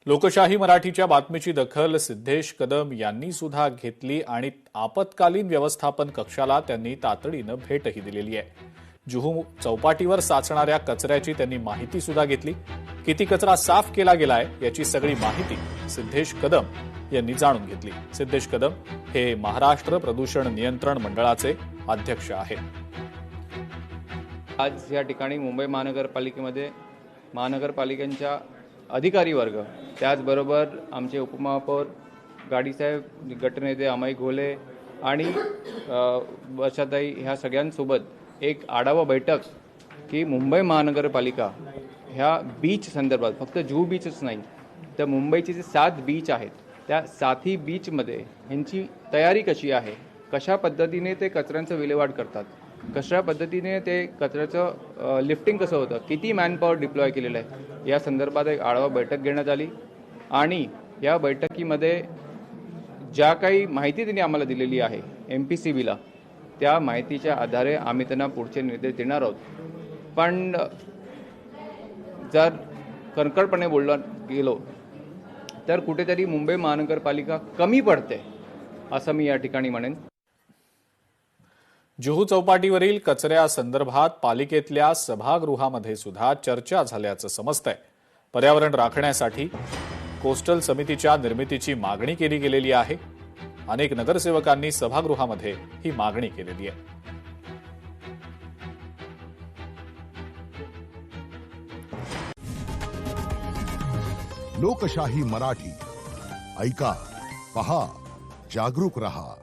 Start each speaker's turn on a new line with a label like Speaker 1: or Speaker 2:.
Speaker 1: लोकशाही मराठीच्या बातमीची दखल सिद्धेश कदम यांनी सुद्धा घेतली आणि आपत्कालीन व्यवस्थापन कक्षाला त्यांनी तातडीनं भेटही दिलेली आहे। जुहू चौपाटीवर साचणाऱ्या कचऱ्याची त्यांनी माहिती सुद्धा घेतली। किती कचरा साफ केला गेलाय याची सगळी माहिती सिद्धेश कदम यांनी जाणून घेतली। सिद्धेश कदम हे महाराष्ट्र प्रदूषण नियंत्रण मंडळाचे अध्यक्ष आहेत।
Speaker 2: आज या ठिकाणी मुंबई महानगरपालिकेमध्ये महानगरपालिकेच्या अधिकारी वर्ग, त्याचबरोबर आमचे उपमहापौर गाडीसाहेब, गटनेते अमय घोले आणि वर्षाताई ह्या सगळ्यांसोबत एक आढावा बैठक की मुंबई महानगरपालिका ह्या बीच संदर्भात, फक्त जुहू बीचच नाही तर मुंबईचे जे 7 बीच आहेत त्या 7ही बीचमध्ये ह्यांची तयारी कशी आहे, कशा पद्धतीने ते कचऱ्यांचं विल्हेवाट करतात, कशा पद्धतीने ते कचऱ्याचं लिफ्टिंग कसं होतं, किती मॅनपॉवर डिप्लॉय केलेलं आहे या संदर्भात एक आढावा बैठक घेण्यात आली। आणि या बैठकीमध्ये ज्या काही माहिती त्यांनी आम्हाला दिलेली आहे MPCBला, त्या माहितीच्या आधारे आम्ही त्यांना पुढचे निर्देश देणार आहोत। पण जर कणखरपणे बोललं गेलो तर कुठेतरी मुंबई महानगरपालिका कमी पडते असं मी या ठिकाणी म्हणेन।
Speaker 1: जुहू चौपाटीवरील कचऱ्यासंदर्भात पालिकेतल्या सभागृहामध्ये सुद्धा चर्चा झाल्याचं समजतंय। पर्यावरण राखण्यासाठी कोस्टल समितीच्या निर्मितीची मागणी केली गेलेली आहे। अनेक नगरसेवकांनी सभागृहामध्ये ही मागणी केलेली आहे।
Speaker 3: लोकशाही मराठी ऐका, पहा, जागरूक रहा।